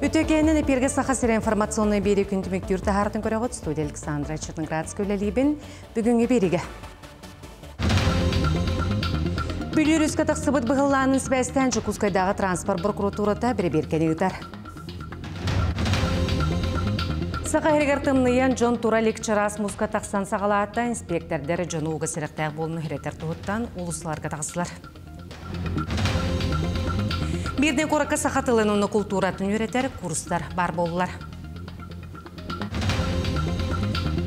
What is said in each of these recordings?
Бүтөкенен эперге сахасыр информационный бери күнтімек тахартын көріғыт студия Александра Черноградская либин бүгінгі береге. Бүлер үскі тақсыбыт бұғылланын сібәстен Жукускайдағы транспорт прокуратурата бірі-беркені ұтар. Сақа әргер тымныян Джон Туралик чарас мұска тақсан сағалаатта инспектордары жону уға сіріқтәк болыны хіретер тұғыттан ұлысыларға тағысылар. Бірден қораққа сақатылын оны культуратын үйретер курстар бар болылар.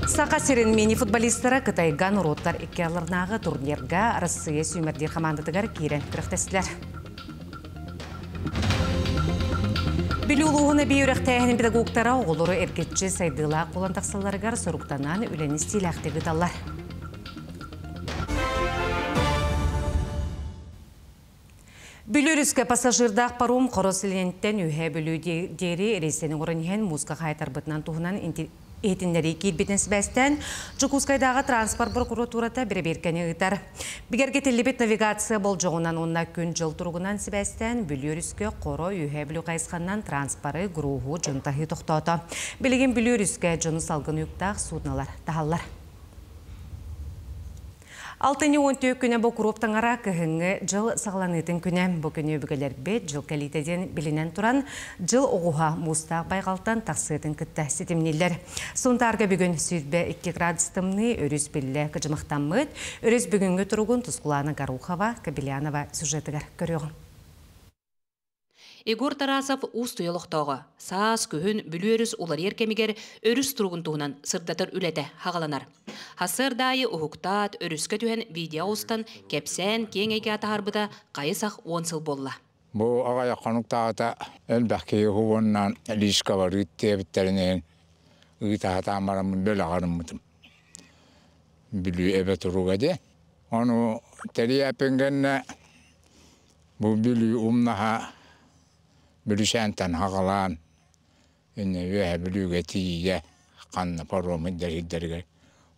Сақа сирен мені футболистары Қытайган ұроттар еккерлернағы турнирға Россия сүймердер командатығар кейрен күріқтесілер. Білі ұлығына бейірек тәйінің педагогтара оғылыры әркетші сайдыла қолан тақсаларығар сұрықтанан үлені стилақтығы далар. Бүліріскі пассажирдақ паром қоросыленттен үйе бүлі дері рейсенің орынген мұзға қайтар бұтынан туғынан етіндері кейбетін сібәстен Жукускайдағы транспорт прокуратурата бірі-беркені ұйтар. Бігерге телебет навигация бол жоғынан онна күн жыл тұрғынан сібәстен бүліріскі қоро үйе бүлі қайсқаннан транспары ғруғу жынтағы тоқтауды. Білеген бүліріскі жыны салғын үктақ судналар тағалар. 6-10 күні бұл күроптың ара кіхіңі жыл сағыланытын күні бұл күні бүгілер бет жыл кәлитеден білінен тұран жыл оғуға мұстақ байғалтан тақсытын күтті сетімнелер. Сонтарға бүгін сүйдбе 2 градустымны өріс білі күжімақтан мұд, өріс бүгінгі тұрғын тұсқыланы Гарухова, Кабелянова сюжетігер көріғын. Егор Тарасов устуялықтауға, саас көхін бүлі-өріс олар еркемегер өріс тұрғын туғынан сырдатыр үләді хағаланар. Хасыр дайы ұхықтат өріскі түйен видеоустан кепсен кеңеге атағарбыда қайысақ 10 сыл болла. Бұл ағая қанықтағыта әлбәкке ғуыннан лишка бар үттебіттерінен ұйтағыта амарамын бөл ағарымытым. Бүлі әбе тұруға де. Оны тәрі әпінгенне бұл бүлі ұмнаға Бүлішәнтен хағалан, үні өйе бүліге тиге, қанны паромын дәргідерге,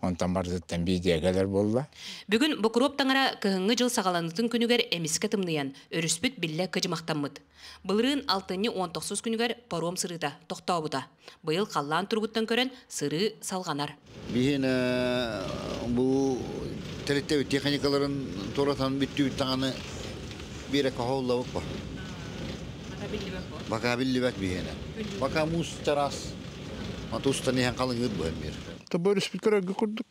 онтан барзыттан бейдегелер болды. Бүгін бұқыроптаңара кіғыңы жыл сағаланытын күнігер әміскі тымныян, өріспіт білі күжімақтанмыд. Бұлырын 6-19 күнігер паром сырыда, тоқтауыда. Бұйыл қаллан тұрғыттан көрін сыры салғанар. Бейін бұл тәреттеу техникаларын торатан бүтті үттіғаны бері қағауылауық бар. Baka billivet bihene. Baka mustaras. Matusta nihan kalın yudbuhen bir. Tabi spiker'e kurduk.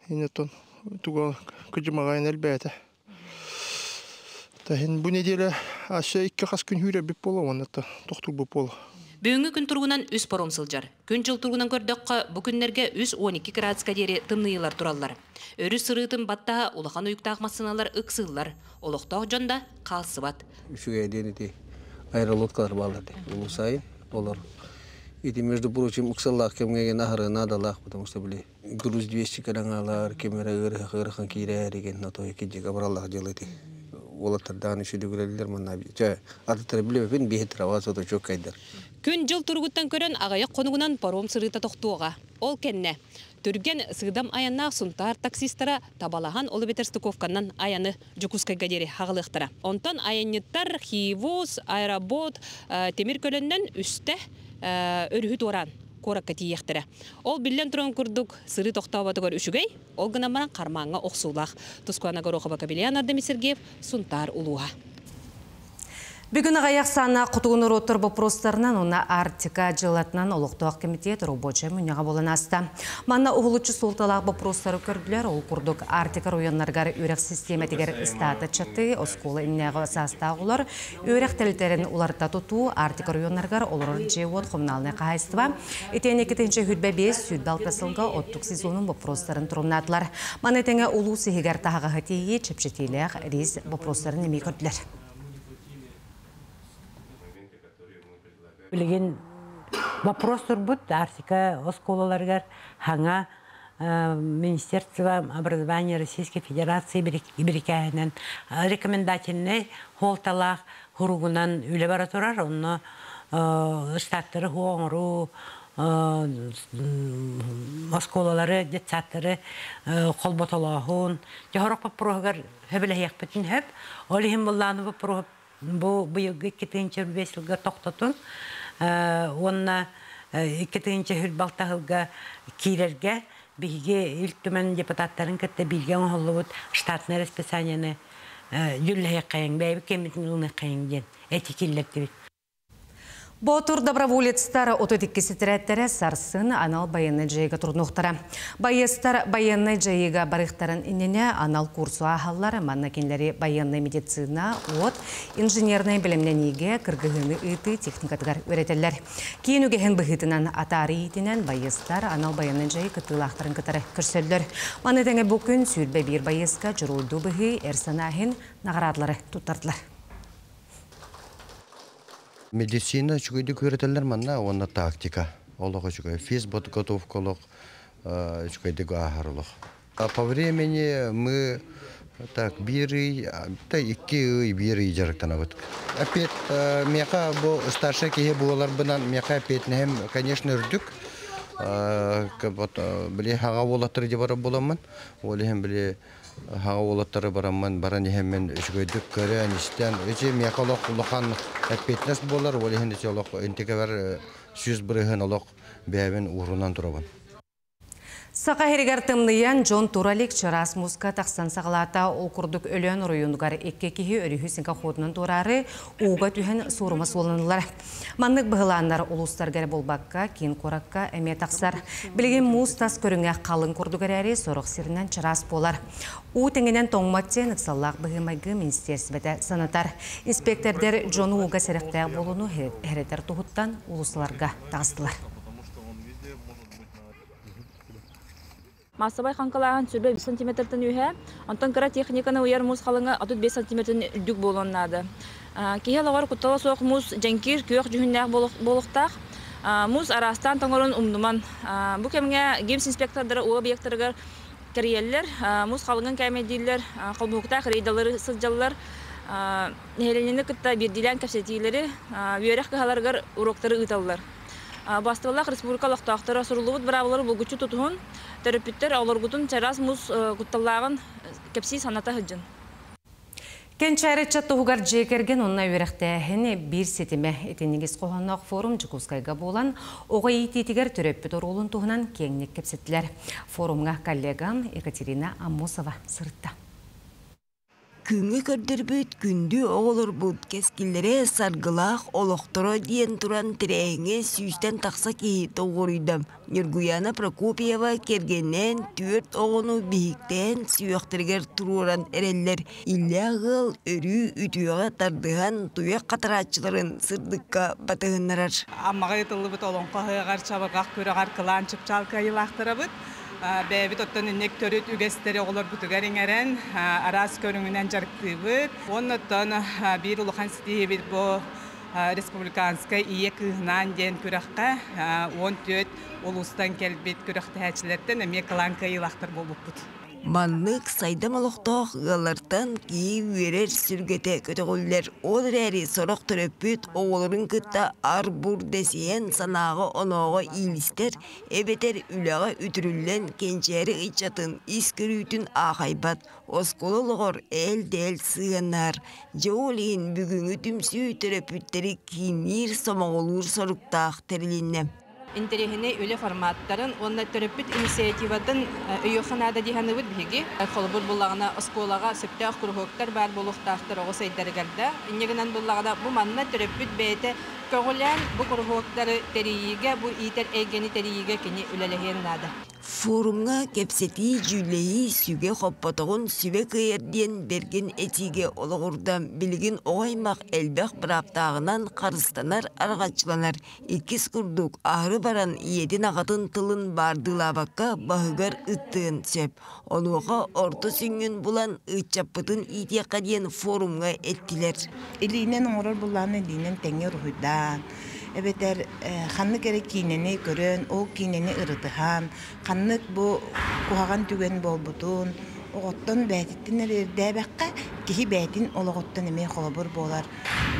Yine ton tuğla kıcımağın elbette. Tahin bu nedeniyle aşağı 2 gün hüre bir polo var neta. Doktor bu polo. Бүгінгі күн тұрғынан үс паром сылжар. Күн жыл тұрғынан көрдіққа бүкіндерге үс 12 градусқа дері тымныйлар тұралар. Өрі сырытын баттаға улақан ұйықтақ масыналар ұқсылар. Олықтақ жонда қалсы бат. Үшіге дейіні аэролодкалар баларды. Бұл сайын олар. И между прочим, ұқсалақ кемгеген ағыры надалақ, потому что біле груз 200 караңалар, кемері ғырған кейрі әреген, на той кенжек абыралақ делайды. Олаттардан үші дүгірелілер мұнна бейді. Артықтары біле бәпен бейхеттір ауаз оты жоқ кайдар. Күн жыл тұрғыттан көрін ағайық қонығынан паром сырыта тоқтуға. Ол кәнне. Түрген сығдам аяннақ сұнтар таксистара табалаған олы бетер стыковканнан аяны Жукускайға дері хағылықтыра. Онтан аянеттар хивоз, аэробот, темір көліннен үсті өріхіт оран қораққа тиектірі. Ол білден тұрын күрдік сыры тоқтауатығыр үшігей, ол ғынамаран қармаңға оқсулақ. Тұскуана Горохова Кабелянова Сергеев сұнтар ұлуға. Бүгін ағаяқ саны құтығыныр отыр бұпростарынан оны Арктика жылатынан олықтуақ комитет рабочий мүнеға болын асты. Манна ұғылычы солталақ бұпростары көрділер, ол күрдік Арктика районларғар өрек система тегер ұстаты чатты, осколы иннеғы састағылар, өрек тәліттерін оларда тұту, Арктика районларғар олар жеуот коммуналны қағайстыва. Етен 2-ші хүлбе 5 сүддал тасылға оттық сезонын бұпростарын тұрымнатылар. Маны тәңе ұлу сихигер тағағы тейі чепшетелер рейс бұпростарын емей көрділер. Билеген вопрос турбут Арктика осколаларгар ханга Министерство образования Российской Федерации бирикәһеннән рекомендательный холталах хуругунан үле бара турар, онны штаттары хоңру осколалары детсаттары колботолахун жохорок прогар хөбеле яқпытын хөп олихим булланы бу быйылгы 2025 жылга токтотун Онна иккетинче хүрбалтахылга кирерге биге илтүмен депутаттарын кетте билген Холливуд штатный расписанияны юлләй кайын бәйбі кемитин уны кайын ден этикиллерди. Ботур доброволецтар отодиккisi тирәттәре сарсын анал баянны жайга турнуктара. Байыстар баянны жайга барыктарын инене анал курсу ахаллары маннакинләре баянны медицина, от, инженерный белемнәниге кыргыгыны ыты техникатыгар өретелләр. Кейін үгеген быгытынан атары итинен байыстар анал баянны жай кытылақтарын кытары көрсөллөр. Маны тәңе бүкін сүрбе бир байыска жұрулду быгы әрсанахин нағарадлары туттардылар. Медицина чугойды көрөтелер манна, онна тактика. Олығы чугой физподготовколог чугойды гахарлық. По времени мы так бирый, та икки бирый жарықтана бұдық. Опет меха бұл старший кеге болар бұнан меха опетнем, конечно, үрдік. Біле хаға олаттыры де бара боламын. Олығын біле хаға олаттары барамын, баран ехеммен үшгөйдік көрі әністен. Өте мекалық ұлыған әппетнес болар, олығын өте олық үнтеге бар сүз бірігін олық бәйбін ұғырынан тұрабын. Сақа херігер тымныян Джон Туралик чарас музыка тақсан сағалата олқұрдық өлен ройондығар еккекеге өріхісінгі қодының турары уға түйін сұрымы солынылар. Маннық бұғыланлар ұлыстарғар болбаққа, кейін қораққа әме тақсар. Білген мұз тас көріңе қалың құрдығар әрі сорық сирінен чарас болар. У теңінен тоңматтен ұқсаллақ бұғымайғы министерсібеті санатар. Инспектордер Джон уға сәріқтәй болуны әретер тұғыттан ұлысыларға тағыстылар. Масабай қанқалаған сүрбе 5 сантиметрден үйе, онтан кыра техниканы уяр мұз қалыңа 5 сантиметрден үрдік болуынады. Кейі лағар құттала соқ мұз жәнкер күйек жүхіндәк болуқтақ, мұз арастан таңырын ұмдыман. Бұл кәміңе гемс инспектордары о объекттарығар кәриелер, мұз қалыңын кәмедейлер, қалбуқтақ рейдалары сылжалылар, нәйленені күтті берділен кәпсетейлері, үйерек қағаларғар уроқтары ұйталылар. Бастығылақ республикалық тақтары сұрылуыд бұрабылары бұлгүтші тұтуын, терапевттер ауларғытын чарас мұз құтталағын кәпсей саната хүджін. Кенчәрі чаттығығар жекерген онына өріқтәхіне бір сетіме етенегіз қоғаннақ форум жүкускайға болан, оға ететігер терапевт оролын тұғынан кеңнек кепсеттілер. Форумға коллегам Екатерина Амосова сұрытта. Күңі көрдірбіт күнді оғылыр бұд кескілері сарғылақ олықтыра дейін тұран тірәңе сүйістен тақса кейі тоғырыйдым. Нергуяна Прокопьева кергеннен түрт оғыны бейіктен сүйіқтіргер тұруран әрелер. Илләғыл өрі үтіуға тардыған тұяқ қатыратшыларын сырдыққа батығынарар. Аммаға етілі бұт олың қағығар чабырғақ көріғар қылан чыпчал кайылақтыры бұд. Бәбит оттан иннек төрөт үгестері олар бұтығарың әрін арас көріңінен жарықты бұд. Оннаттан бір ұлыған сетейбет бұл республиканскай ие кығынан ден көріққа 14 ұлыстан кәлбет көріқті әчілерден әме қылан кайылақтыр болып бұд. Манлык сайдам олықтақ ғалардан кейі верер сүргете көтіғілер. Ол әрі сорақ түріппіт оғылырын күтті арбұр десейен санағы оноғы илістер, әбетер үліға үтірілен кенчәрі ұйчатын искірүйтін ағайбат. Осколы лұғыр әл-дәл сығанар. Жауылығын бүгінгі түмсі түріппіттері кейінер самағылыр сорықтақ тәрілінне. Интерехіне өлі форматтарын, онда төрөппіт инициативатын үйіқанада дейханы бұд бігі. Қолыбыр бұлағына осколаға сөптәқ күрғоқтар бар болуқтақтыр оғы сайдарыгарда. Инегінен бұлағына бұл манна төрөппіт бәйті көғілен бұл күрғоқтары тәрейіге, бұл итер әйгені тәрейіге кені үлелеген нады. Форумға кепсети жүлейі сүге қоппатығын сүбе күйерден берген этиге олығырдан білген оғаймақ әлбәқ бұраптағынан қарыстанар арғачыланар. Иккіз күрдік ағыры баран иеден ағатын тылын бардылабаққа бағығар үттігін сөп. Онуға орты сүңін бұлан үтчаппытын итеққа дейін форумға еттілер. Илинен оңырыр бұланы дейінен тәңер ұйдан. Эбетер ханнык керек кинени көрөн, о кинени ырытыхан, ханнык бу кухаган түген болбутун, оғоттон бәтиттен әрерді бәққа Кихи бәйтін олығыттан еме қолабыр болар.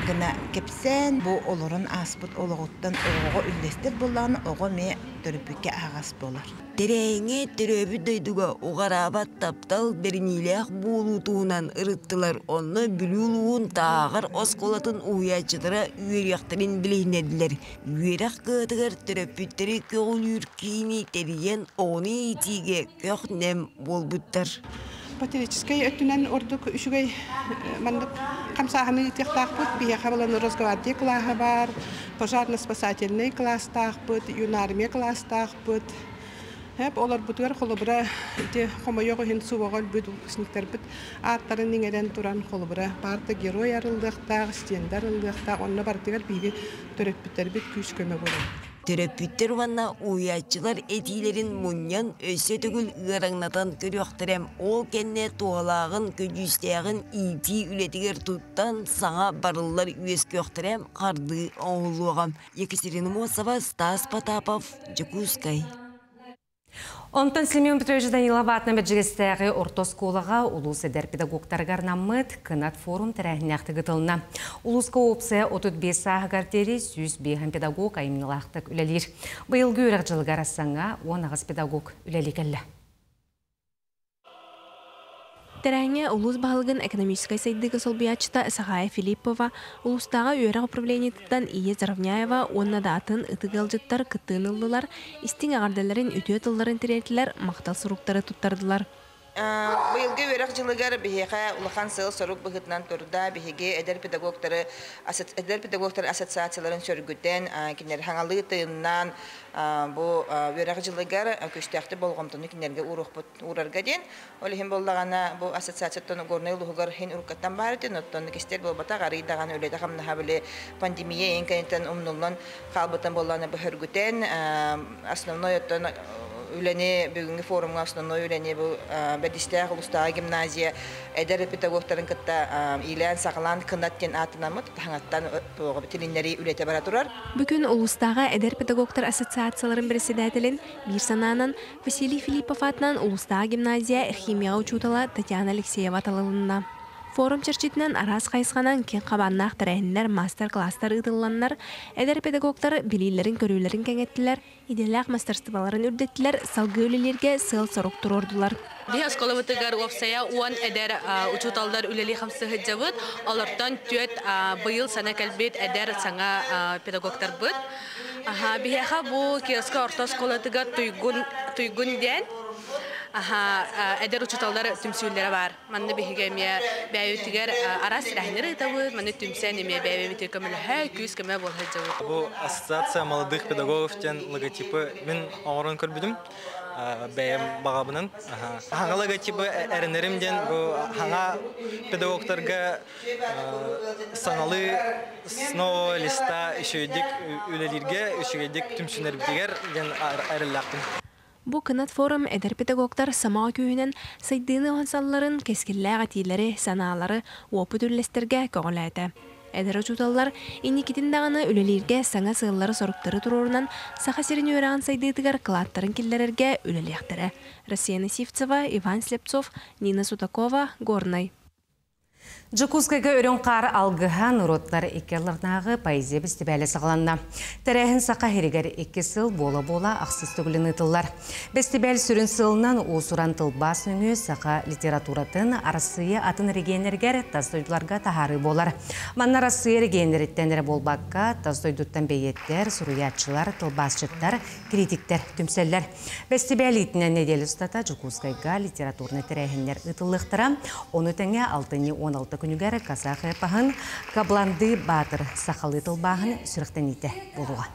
Гына кепсен бұл олырын аспыт олығыттан оғы үлдестер болағын оғы ме төріпікке ағас болар. Тереңе төрөбі дөйдіға оғарабат таптал берінилек болу туынан ырыттылар. Оны бүлілуын тағыр осқолатын уячыдыра үйеректерін білейнеділер. Үйерек қытығыр төрөпіттері көгілір кеймей терген оны итиге көк нем болбуттар. Патриотической өттінен ордық үшігей мандық қамсағыны тектақ бұд, бия қабыланы Росгвардия клағы бар, пожарно-спасательный класстақ бұд, юнармия класстақ бұд. Хәп олар бұтығар қолыбыра қомайоғы хен суығал бұд ұлқысынықтар бұд, аттарын неңерен тұран қолыбыра барды герой арылдықтақ, стендар арылдықтақ, онына бардығар бейге төрөппіттер бұд күш көмі болар. Төрөппүттер ванна уячылар этилерин муньян өсө төгүл ыраңнатан көрөктөрем ол кенне туалагын көжүстягын ити үлетигер туттан саңа барыллар үес көктөрем карды оңулугам. Екатерина Мосова, Стас Потапов, Жакускай. Онтан Слемен Петрович Данилова атна бәджігістәғі ортосколаға улус әдер педагогтарға арнамыд кынат форум тәрәхінәқті гытылына. Улусқа опция 35 сағығардері 105 педагог айымнылақтық үләлер. Бұйылғы өріқ жылғар асаңа 10 педагог үләлі кәлі. Тәрәңе улус бағылығын экономическай сайдығы солбиячыта Сағая Филиппова, улустағы өйрақ управлениеттен Ие Заравняева, онна датын ұтығыл жыттар күттін ұлылар, істің ағардаларын үтіет ұлларын тірелтілер, мақтал сұруқтары тұттардылар. Быйылгы өрәк жылыгар бихеға улахан сыл сорук бұғытнан тұрда бихеге әдер педагогтар ассоциацияларын сөргүттен кенер хаңалы тыыннан бұл өрәк жылыгар көштәқті болғымтыны кенерге урарға ден. Олихин болдағана бұл ассоциацияттан горнай ұлығығар хен ұрқаттан бар ден, оттан кестер болбата ғарыйдаған өледі қамнаға біле пандемия ең кәнеттен ұмнулан қалбытан болғаны бұхыргүттен основной оттан үләне бүгінгі форумға основной үләне бұл бәдістәғ ұлыстағы гимназия әдәрі педагогтарын кітті илән сағылан кынаттен атынамыд таңаттан тілінлері үләте бара тұрар. Бүгін ұлыстағы әдәр педагогтар ассоциацияларын председателін бір сананын Василий Филиппов атынан ұлыстағы гимназия химия учутала Татьяна Алексеева талылында. Форум чырчитнен арас қайысқанан кен қабаннақ тәрәйінлер мастер-класстар ұтыланлар, әдер педагогтар білейлерін көрулерін кәңеттілер, иделәқ мастерстываларын үрдеттілер, салғы өлелерге сыл соруқ тұр ордылар. Бі асқолы бұтығар опсая уан әдер учуталдар үлелі қамсы ғыджавыд, олардан түйет бұйыл сана кәлбет әдер саңа педагогтар бұд. Бігеға бұл киосқа орта асқолатығар түйгүн ден, әдер учуталдар түмсүйлері бар. Манны бігемия бәйөтігер арас рәхнері ұтауыд, манны түмсән еме бәйөтігер көмілі күз көмі бол ғыджавыд. Бұл ассоциация молодых педагогов тен логотипы мен оңырын көрбідім. Бәйім бағабының. Хаңа логотипы әрінерімден хаңа педагогтарға саналы снова листа үшейдік үлелерге, үшейдік түмсінер бітігер ден әрілләқтім. Бу кынат форум әдер педагогтар сама күйінен сайдыны ғансалларын кескілләғ атилері, саналары опыт үрлестерге көғіләді. Әдер учуталлар инникетіндағаны үлелерге саңа сығылары сорықтары тұрорынан сақа серін өраған сайдыдығар қылаттарын келлерерге үлелектері. Россия Насивцева, Иван Слепцов, Нина Сутакова, Горнай. Жакускайга өрен қар алғыған ұроттар екерлернағы поэзия бестібәлі сағыланна. Тәрәхін сақа херегер 2 сыл бола-бола ақсыз түгілін ұтылар. Бестібәл сүрін сылынан осуран тылбас үңі сақа литературатын арасыйы атын регенергер таздойдыларға тахары болар. Манна арасыйы регенереттенері болбаққа таздойдуттан бейеттер, сұруятчылар, тылбасчыттар, критиктер, түмселлер. Бестібәл итінен неделі ұстата Жакускайга литературны тәрәхінлер ұтылықтыра, оны тәңе 6-16 күнігер Казах эпағын Кабланды Батыр сақалы тылбағын сүріқтеніті болуға.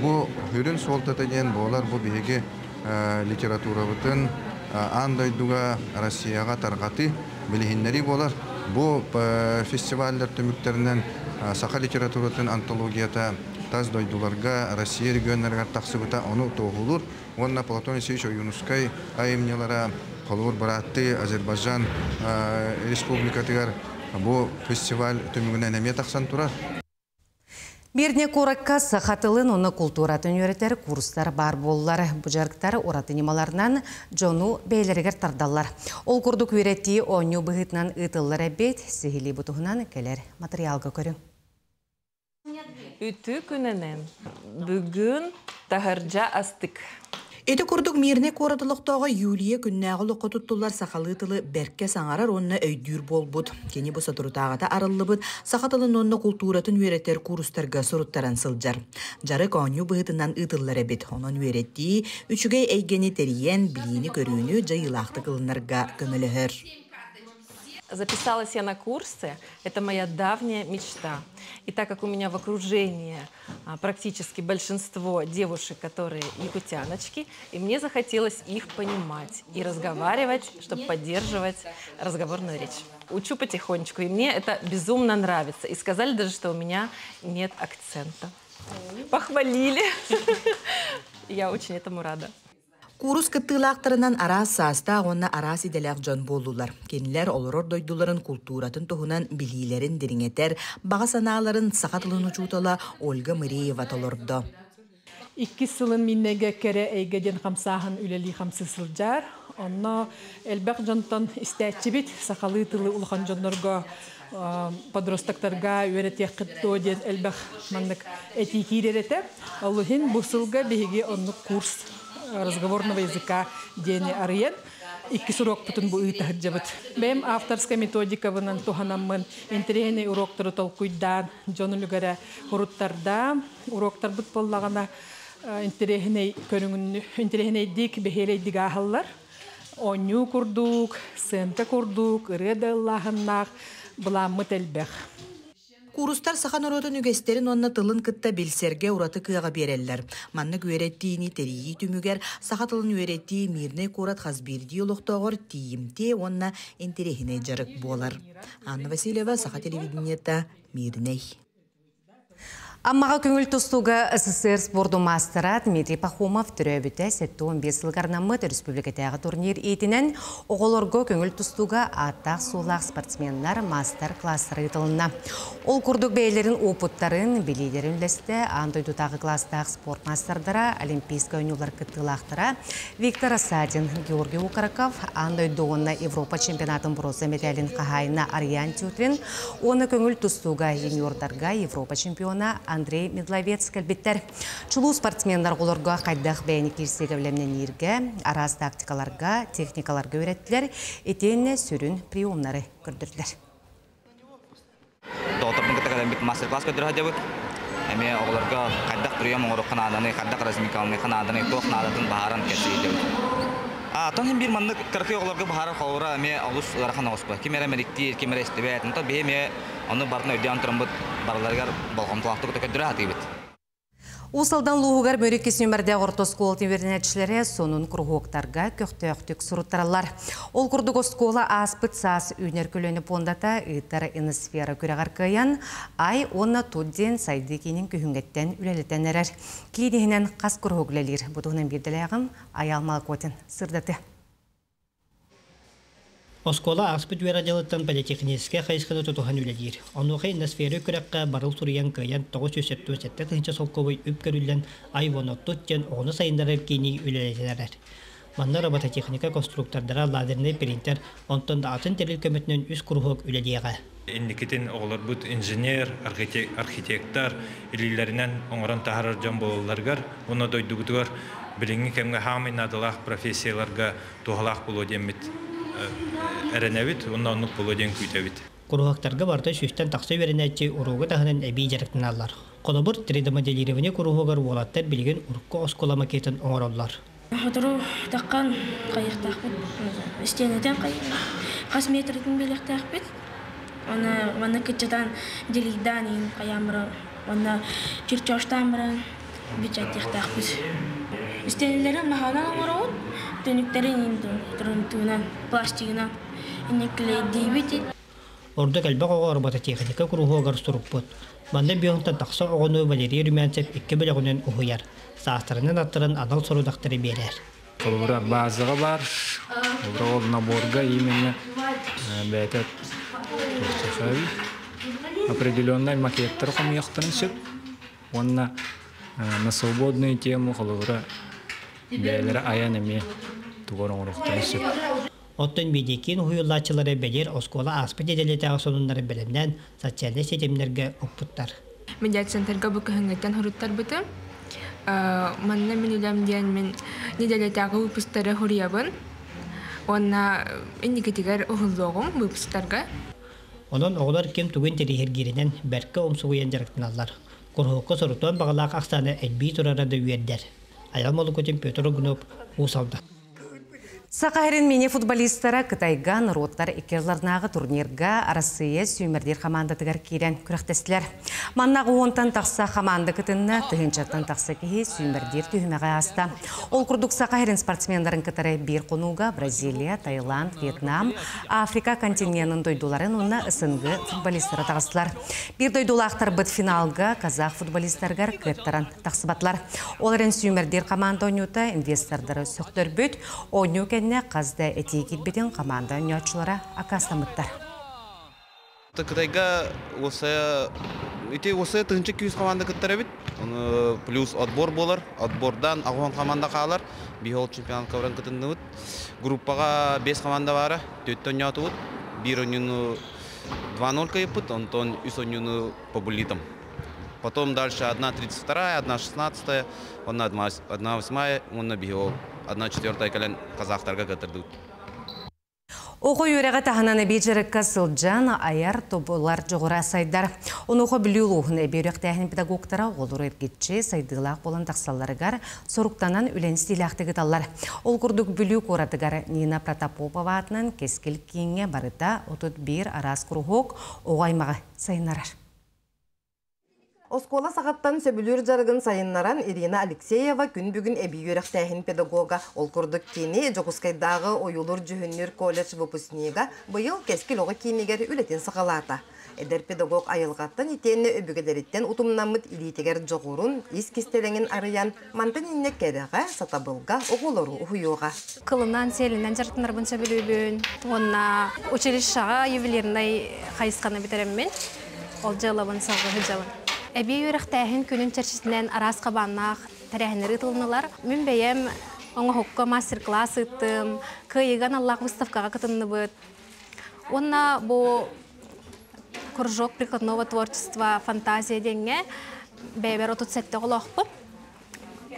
Бұл хүрін солтатыген болар бұл бейге литература бұтын андайдуға Россияға тарғаты білігінлері болар. Бұл фестивальдер түміктерінен сақа литературатын антологията таз дойдуларға Россия регионларға тақсығыта оны тоғылыр. Онна Платон Исеевич Юнускай айымнелара Холур Баратты, Азербайджан республикатығар бұл фестиваль түмігінен әме тақсан тұрар. Берне коракка сахатылын оны культуратын өретер курстар бар боллар. Бұжарктар оратынималарынан жону бейлерігер тардалар. Ол күрдік өретті оңю бұғытнан ұтылар әбет, сихили бұтығынан келер материалға көрің. Үті күнінен бүгін тахаржа астык. Эти курдук мирне коратылыктагы Юлия күннәгы локотуттулар сахалытылы берке саңарар онны өйдүр болбут. Кени бу сатурутагата арыллыбыт, сахатылын онны культуратын үйретер курустарга суруттаран сылжар. Жары коню быһытынан ытыллар эбит. Онон үйретти, үчүгей эйгени териен билини көрүүнү жайылакты кылынарга көмөлөһөр. Записалась я на курсы, это моя давняя мечта. И так как у меня в окружении практически большинство девушек, которые якутяночки, и мне захотелось их понимать и разговаривать, чтобы поддерживать разговорную речь. Учу потихонечку, и мне это безумно нравится. И сказали даже, что у меня нет акцента. Похвалили. Я очень этому рада. Курус кыттылақтарынан арас сааста онна арас иделек жон болулар. Кенилер олорор дойдуларын культуратын тухунан билилерин дириңетер, баға санааларын сақатылын учутала Ольга Мариева толордо. 2 сылын миннеге кере эйгеден хамсахан үлели хамсы сылжар. Онна элбек жонтон истәтчибит сақалы тылы улхан жоннорго подростактарга үйретек кыттоден элбек мандык этикиререте. Аллахин бусылга беге онны курс разговорного языка дени арьен. 2 урок путун бу ыйтахджабыт. Бем авторская методика вынан туханаммын интерегеней уроктары толкуйдан жонулугара хуруттарда уроктар бут боллагана интерегеней көрүнгүн интерегеней дик бехелей дигахаллар. Оню курдук, сенте курдук, редаллаханнах буламмыт элбех. Курустар сахан оротун үгестерин онна тылын кытта билсерге ураты кыага береллер. Манны күөреттиини терии түмүгер сахатылын үөретти мирне курат хазбирди олуктогор тиимте онна интерехине жарык болар. Анна Васильева, Саха телевидениета, Мирней. Аммаға көңіл тұстуға СССР спорду мастера Дмитрий Пахомов түрөбіті 7-15 жылғарнамыд республикатағы турнир етінен оғылырғы көңіл тұстуға аттақ сулақ спортсменлар мастер-класс рытылына. Ол күрдік бейлерін опыттарын, білейдерін үлесті андойдутағы класстағы спорт мастerdara олимпийская ойнулар кыттылақтыра Виктор Асадин, Георгий Укараков, андойдуғына Европа чемпионатын бұрозы медалін қағайына Ариан Тютрин, оны көңіл тұстуға юниордарға Европа чемпиона Андрей Медловец кәлбеттер. Чулу спортсмендар оларға қайдақ бәйні келсегі білемнен ерге, араз тактикаларға, техникаларға өйреттілер, етенне сүрін приемнары көрдірділер. Доғытырдың күттігі бит мастер-класс көдір ғадебі. Әме оларға қайдақ прием оңыры қанаданы, қайдақ размикалыны қанаданы, тоқ надатын бағаран кәсі едемі. Тон бір манны кыркы оларға бағары қауыра әме олыс ұларқан оғыспы. Кемері мәріктер, кемері істебет. Нұта бейме оны бартына өйден тұрын бұд барыларғар болғамтылақты күті көдірі атыбет. Усалдан луғығар мөрекес нөмірде орта скол тевернетшілері сонын күрғуқтарға көқтөқтік сұруттаралар. Ол күрдік оскола аспыт саас үйнер көлені пондата ұйтары иносфера көріғар көйен, ай онна тұдден сайды кейнен күйінгеттен үлелетен әрер. Кейдігінен қас күрғуғылелер. Бұдығынан берділіғім Аялмал Котин сырдаты. Оскола аспыт вераделыттан политехническе хайсканы тутухан үлелер. Онуға иносфера көріққа барыл тұриян көйен 977 тыңча солковой үпкөрүлен айвоноттуттен оғыны сайындары кейні үлелетенерер. Манна робототехника конструктордара лазерный принтер онтон да атын терил көмөтінен үз күрғық үлелеға. Инникетин оғылар бұд инженер, архитектор, илилерінен оңыран тахарар жан болыларғар, оны дойдуғытығар біліңі кәмгі хамын адылақ профессияларға туғалақ болу демет. Әренәвит, онна оннық болу ден күйтәвит. Курухактарға барда шүштен тақсы веренәтчі ұруғы тағынан әбей жарықтын алар. Қолабыр 3D моделирование курухығар болаттар білген ұрыққа оскола макетін оңыроллар. Отыру таққан қайықтақ бұд, стенеден қас метрдің белектақ бұд. Оны күтчетан делейдан ең қаямыры, оны чүрчоштан бұрын бюджеттіқтақ бұд. Стенелерін мағанан оңырауын, төніктерін тұрынтуынан, пластигынан инеклей дейбеті. Орда кәлбақ оға робототехника күрухығар сұруп бұд. Банда бүйіңтен тақса оғыны Валерий Румянцев 2 бөлігінен ұғыяр. Саастарынан аттырын анал сорудақтары берер. Бұлар базыға бар, бұлар ол наборға именно бәйтет определенный макеттер қомияқтарын сөп. онна на свободную тему холовра бәлері аян әме туғырын ұрықтайсы. Оттон бедекин хуюллачылары бәдер оскола аспы деделетағы сонунлары білімнен социальный сетемлерге ұқпыттар. Медиацентрга бүкіхіңгеттен хұрыттар бұты. Манна мен үлемден мен неделетағы выпустары хұрыябын. Онна индикатигер ұғылдоғым выпустарға. Онон оғылар кем түгін терехергерінен бәркі омсуғыен жарықтыналар. Құрғыққа сұрытуан бағалақ ақсаны әлбей тұрарады үйердер. Аял молы көтен Петр Огнов ұсалды. Сақайрын мене футболисттары Қытайға народтар екерларнағы турнирға Россия сүймердер команда тігір керен күріқтестілер. Маннағы онтан тақса команда күтінні түхіншаттан тақса кейі сүймердер түйімеға аста. Ол күрдік Сақайрын спортсмендарын кітары бір қонуға Бразилия, Таиланд, Вьетнам, Африка континентінің дойдуларын онына ысынғы футболисттары тағыстылар. Bir дойдулақтар бұд финалға қазақ футболисттарғар кірттаран тақсыбатлар. Оларын сүймердер команда ойнута инвестордары сөқтір бүт, ойну қазда этикет бетін команда ойнаушылары акастамыттар. Қытайға осы тыңчы күйіз команда кіттері бит. Плюс отбор болар. Отбордан ағуан команда қалар. Бейхол чемпионат кавран кітінді бұд. Группаға 5 команда бары. 4 ойнаты бұд. 1 ойнуны 2-0 кайып бұд. Онтон 3 ойнуны побулитым. Потом дальше 1-32, 1-16, 1-8, онна бейхол. 1-4 кәлін қазақтарға кәтірді. Оғы үйреға тағынан әбейджерікка сылжан аяр тобылар жоғыра сайдар. Оны оғы білі ұлығын әбейрек тәхін педагогтара олыр өргетші сайдығылақ болан тақсаларығар соруқтанан үлен стилақтығы талар. Ол күрдік білі қоратығар Нина Протопопова атынан кескіл кейінге барыта 31 арас күрғоқ оғаймаға сайынарар. Оскола сағаттан сөбілер жарығын сайыннаран Ирина Алексеева күн бүгін әбейерек тәхін педагога ол күрдік кені Жоғызқайдағы ойылыр жүхіннер колледж выпускниға бұйыл кескіл оғы кенегер үлетін сықалата. Эдер педагог айылғаттан етені өбігедереттен ұтымнамыд илетегер жоғырын, ескестелеңін арыян, мантын инне кәдіға, сатабылға, оғылыру ұхуйуға. Қылынан селінен жарықтынар бұнша білуін, онна училищаға ювелирнай қайысқаны бітереммен, ол жалабын сағығы жалын. Әбей өріқтәхін күнін чәршісінен арас қабаннақ тәрәхінері тұлыналар. Мен бәйем оңа хокка мастер-класс ыттым, күйеген Аллах выставкаға кытынны бұд. Онна бұл кружок прикладного творчества фантазия денге бәйбер отут сәтті олақпы.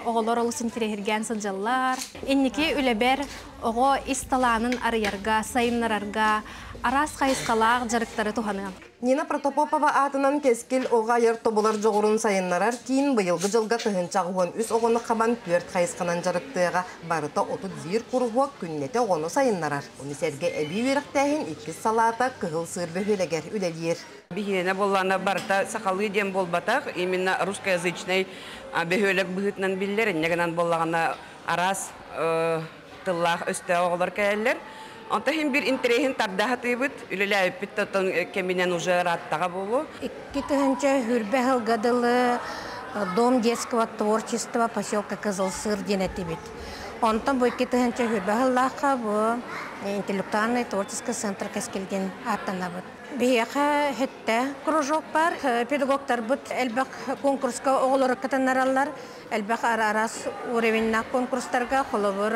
Оғылар олысын терехерген сылжалар. Еннеке үләбер оғы исталанын арыярға, сайынларарға, арас қайысқалақ жарықтары туғаны. Нина Протопопова атынан кескіл оға ер тобылар жоғырын сайынларар кейін бұйылғы жылға тұхынчағуын үс оғыны қабан көрт қайысқанан жарықтыға барыта 31 күрғуақ күннеті оғыны сайынларар. Оны сәрге әбей өріқтәхін 2 салата қығыл сыр бөхелегер үлелер. Бігені болғаны барыта сақалы дем болбатақ, именно русскоязычный бөхелек бұғытынан білдер, негінен болғаны арас тыллақ өсті оғылар кәлілер. Антахин bir интересен тардаха тыбыт, үлеләй питтатон кеминен уже раттага болу. Китенче хүрбәһел гадылы дом детского творчества поселка Кызылсыр денетибит. Онтан бу китенче хүрбәһел лаха бу интеллектуальный творческий центр кескелген аттанабыт. Бияха хетте кружок бар, педагогтар бут элбак конкурска оголор катанаралар, элбак арас уровенна конкурстарга холобор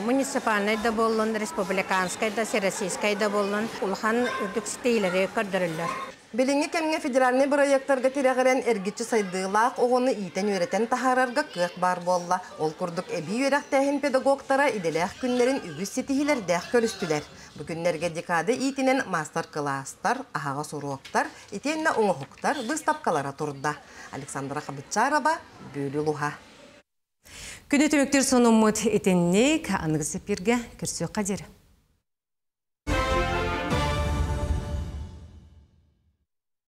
муниципальный да болон, республиканский да, всероссийский да болон, улхан үрдік стейлері көрдірілер. Беліңі кемге федеральный проекттарға тирәғірен әргетші сайдығылақ оғыны итен өретен тахарарға кық бар болла. Ол күрдік әбей өрәқ тәхін педагогтара иделәқ күнлерін үгіз сетихилер дәқ көрістілер. Бүгінлерге декады итінен мастер-класстар, ағаға соруоқтар, итенне оңығықтар выставкалара тұрда. Александра Хабытчарова, Бөлі Луха. Күні төмектер соны мұт етеннек, аңғы сепірге көрсі қадері.